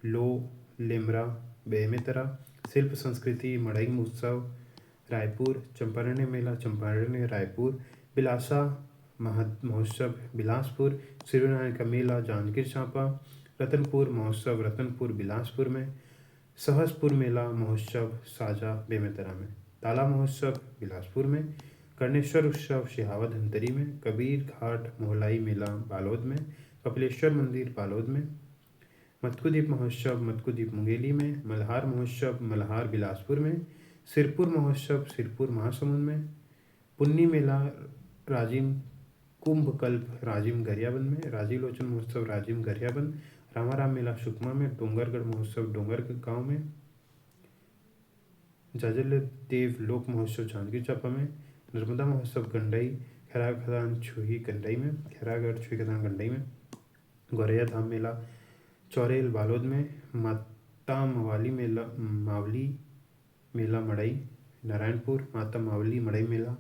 लो लेमरा बेमेतरा। शिल्प संस्कृति मड़ई महोत्सव रायपुर। चंपारण्य मेला चंपारण्य रायपुर। बिलासा महोत्सव बिलासपुर। सूर्यनारायण का मेला जांजगीर चांपा। रतनपुर महोत्सव रतनपुर बिलासपुर में। सहसपुर मेला महोत्सव साजा बेमेतरा में। ताला महोत्सव बिलासपुर में। कर्णेश्वर उत्सव सिहावा धनतरी में। कबीर घाट मोहलाई मेला बालोद में। कपिलेश्वर मंदिर बालोद में। मत्कुदीप महोत्सव मत्कुदीप मुंगेली में। मल्हार महोत्सव मल्हार बिलासपुर में। सिरपुर महोत्सव सिरपुर महासमुंद में। पुन्नी मेला राजिम कुंभकल्प राजिम गरियाबंद में। राजीव लोचन महोत्सव राजिम गरियाबंद। रामाराम मेला सुकमा में। डोंगरगढ़ महोत्सव डोंगरगढ़ गांव में। जाजल देव लोक महोत्सव जांजगीर चांपा में। नर्मदा महोत्सव गंडई खैरागढ़ छुही गंडई में। खैरागढ़ छुही खदान गंडई में। गौरैया धाम मेला चौरेल बालोद में। माता मावली मेला मड़ई नारायणपुर। माता मावली मड़ई मेला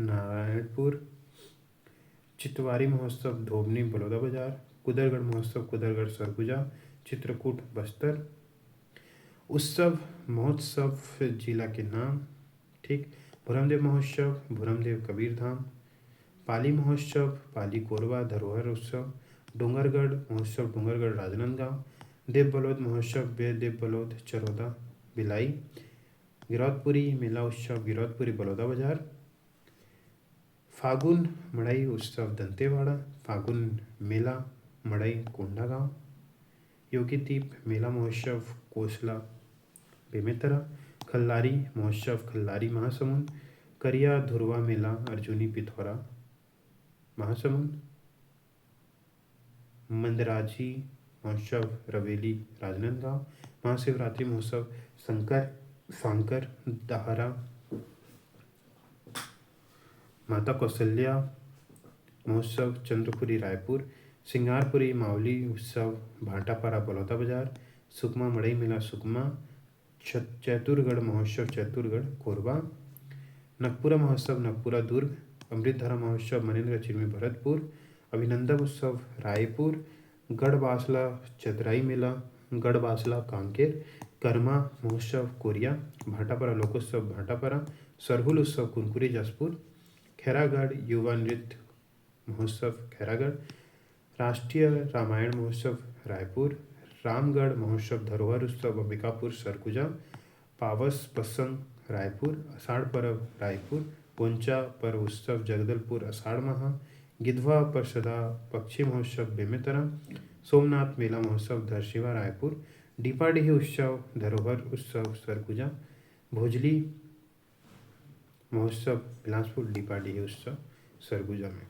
नारायणपुर। चितवारी महोत्सव धोबनी बलौदा बाजार। कुदरगढ़ महोत्सव कुदरगढ़ सरगुजा। चित्रकूट बस्तर। उत्सव महोत्सव जिला के नाम ठीक। भुरमदेव महोत्सव भुरमदेव कबीरधाम। पाली महोत्सव पाली कोरबा धरोहर उत्सव। डोंगरगढ़ महोत्सव डोंगरगढ़ राजनांदगांव। देव बलौद महोत्सव देव बलौद चरौदा बिलाई। गिरौदपुरी मेला उत्सव गिरौदपुरी बलौदा बाजार। फागुन मड़ई उत्सव दंतेवाड़ा। फागुन मेला मड़ई कोंडागांव। योगी दीप मेला महोत्सव कोसला बेमेतरा। खल्लारी महोत्सव खल्लारी महासमुंद। करिया धुरवा मेला अर्जुनी पिथौरा महासमुंद। मंदराजी महोत्सव रवेली राजनांदगांव। महाशिवरात्रि महोत्सव सांकर दाहरा। माता कौशल्या महोत्सव चंद्रपुरी रायपुर। सिंगारपुरी मावली उत्सव भाटापारा बलौदा बाजार। सुकमा मड़ई मेला सुकमा। चैतुरगढ़ महोत्सव चैतुरगढ़ कोरबा। नगपुरा महोत्सव नगपुरा दुर्ग। अमृतधारा महोत्सव मनेन्द्र चिरमी भरतपुर। अभिनंदन उत्सव रायपुर। गढ़बासला चतराई मेला गढ़बासला कांकेर। कर्मा महोत्सव कोरिया। भाटापारा लोकोत्सव भाटापारा। सरहुल उत्सव कुनकुरी जसपुर। खैरागढ़ युवा नृत्य महोत्सव खैरागढ़। राष्ट्रीय रामायण महोत्सव रायपुर। रामगढ़ महोत्सव धरोहर उत्सव अंबिकापुर सरगुजा। पावस प्रसंग रायपुर। आषाढ़ पर्व रायपुर। पोंचा पर्व उत्सव जगदलपुर आषाढ़ माह। गिधवा परसदा पक्षी महोत्सव बेमेतरा। सोमनाथ मेला महोत्सव धरशिवा रायपुर। डीपाडीह उत्सव धरोहर उत्सव सरगुजा। भोजली महोत्सव बिलासपुर डीपाडीह उत्सव सरगुजा में।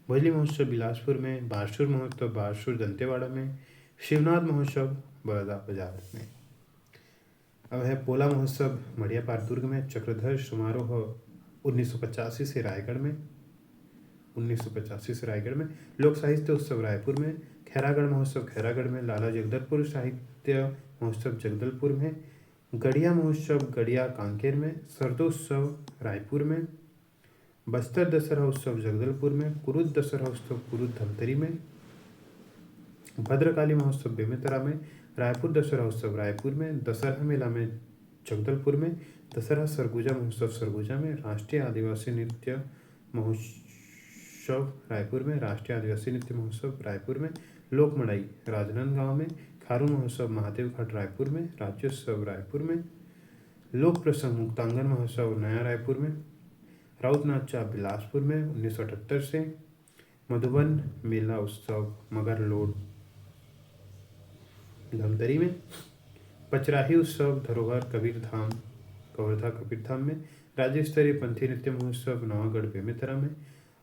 भोजली महोत्सव बिलासपुर में। बारसूर महोत्सव बारसूर दंतेवाड़ा में। शिवनाथ महोत्सव बड़ौदा बाजार में। अब है पोला महोत्सव मड़ियापार दुर्ग में। चक्रधर समारोह 1985 से रायगढ़ में 1985 से रायगढ़ में। लोक साहित्य उत्सव रायपुर में। खैरागढ़ महोत्सव खैरागढ़ में। लाला जगदलपुर नृत्य महोत्सव जगदलपुर में, गड़िया महोत्सव गड़िया कांकेर में, सरदोत्सव रायपुर में, बस्तर दशहरा उत्सव जगदलपुर में, कुरुद दशहरा उत्सव कुरुद धमतरी में, भद्रकाली महोत्सव बेमेतरा में, रायपुर दशहरा उत्सव रायपुर में, दशहरा मेला में जगदलपुर में, दशहरा सरगुजा महोत्सव सरगुजा में, राष्ट्रीय आदिवासी नृत्य महोत्सव रायपुर में, राष्ट्रीय आदिवासी नृत्य महोत्सव रायपुर में, लोक मड़ाई राजनांदगांव में, खारू महोत्सव महादेव घाट रायपुर में, राज्योत्सव रायपुर में, लोक प्रसंग मुक्तांगन महोत्सव नया रायपुर में, राउत नाचा बिलासपुर में 1978 से, मधुबन मेला उत्सव मगर लोड धमतरी में, पचराही उत्सव धरोहर कबीरधाम कवर्धा कबीरधाम में, राज्य स्तरीय पंथी नृत्य महोत्सव नवागढ़ बेमेतरा में,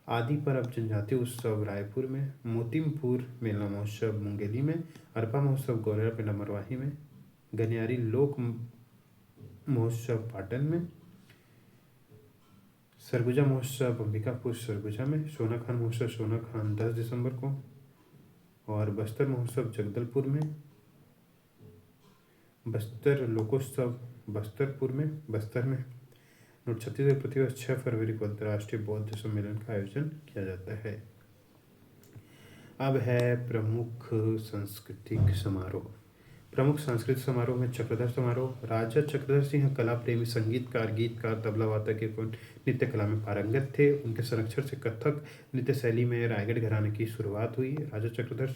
आदि पर्व जनजाति उत्सव रायपुर में, मोतिमपुर मेला महोत्सव मुंगेली में, अरपा महोत्सव गौरेला मरवाही में, गनियारी लोक महोत्सव पाटन में, सरगुजा महोत्सव अंबिकापुर सरगुजा में, सोनाखान महोत्सव सोनाखान 10 दिसंबर को, और बस्तर महोत्सव जगदलपुर में, बस्तर लोकोत्सव बस्तर में, और छत्तीसगढ़ प्रतिवर्ष 6 फरवरी को अंतर्राष्ट्रीय बौद्ध सम्मेलन का आयोजन किया जाता है। अब है प्रमुख सांस्कृतिक समारोह। प्रमुख सांस्कृतिक समारोह में चक्रधर समारोह। राजा चक्रधर सिंह कला प्रेमी, संगीतकार, गीतकार, तबला वादक एवं नृत्य कला में पारंगत थे। उनके संरक्षण से कथक नृत्य शैली में रायगढ़ घराने की शुरुआत हुई। राजा चक्रधर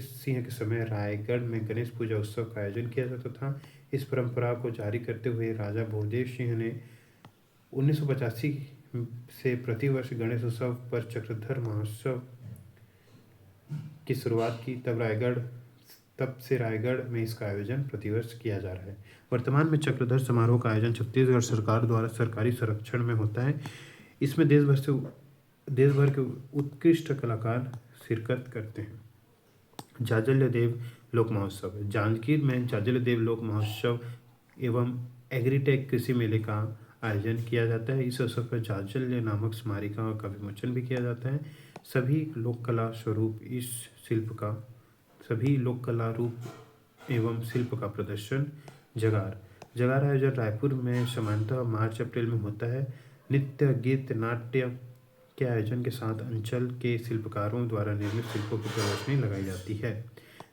सिंह के समय रायगढ़ में गणेश पूजा उत्सव का आयोजन किया जाता था। इस परंपरा को जारी करते हुए राजा भोदेव सिंह ने 1985 से प्रतिवर्ष गणेश उत्सव पर चक्रधर महोत्सव की शुरुआत की। तब से रायगढ़ में इसका आयोजन प्रतिवर्ष किया जा रहा है। वर्तमान में चक्रधर समारोह का आयोजन छत्तीसगढ़ सरकार द्वारा सरकारी संरक्षण में होता है। इसमें देश भर के उत्कृष्ट कलाकार शिरकत करते हैं। जाजल्य देव लोक महोत्सव। जांजगीर में जाजल्य देव लोक महोत्सव एवं एग्रीटेक कृषि मेले का आयोजन किया जाता है। इस अवसर पर जाजल्य नामक स्मारिका का विमोचन भी किया जाता है। सभी लोक कला रूप एवं शिल्प का प्रदर्शन। जगार आयोजन रायपुर में सामान्यतः मार्च अप्रैल में होता है। नृत्य गीत नाट्य के आयोजन के साथ अंचल के शिल्पकारों द्वारा निर्मित शिल्पों की प्रदर्शनी लगाई जाती है।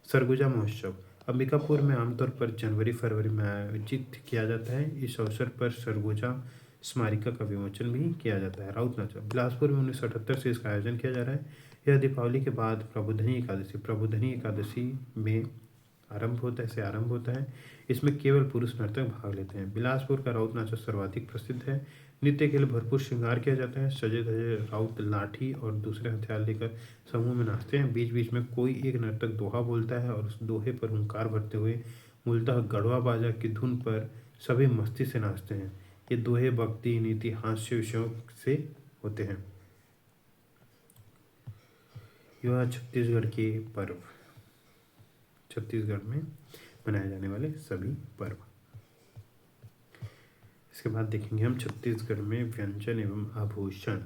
सरगुजा महोत्सव अंबिकापुर में आमतौर पर जनवरी-फरवरी में आयोजित किया जाता है। इस अवसर पर सरगुजा स्मारिका का विमोचन भी किया जाता है। राउत नाचा बिलासपुर में 1978 से इसका आयोजन किया जा रहा है। यह दीपावली के बाद प्रबोधनी एकादशी में आरंभ होता है। इसमें केवल पुरुष नर्तक भाग लेते हैं। बिलासपुर का राउत नाचा सर्वाधिक प्रसिद्ध है। नृत्य के लिए भरपूर श्रृंगार किया जाता है। सजे धजे राउत लाठी और दूसरे हथियार लेकर समूह में नाचते हैं। बीच बीच में कोई एक नर्तक दोहा बोलता है और उस दोहे पर हुंकार भरते हुए मूलतः गढ़वा बाजा की धुन पर सभी मस्ती से नाचते हैं। ये दोहे भक्ति नीति हास्य विषयों से होते हैं। यह छत्तीसगढ़ के पर्व, छत्तीसगढ़ में मनाए जाने वाले सभी पर्व। इसके बाद देखेंगे हम छत्तीसगढ़ में व्यंजन एवं आभूषण।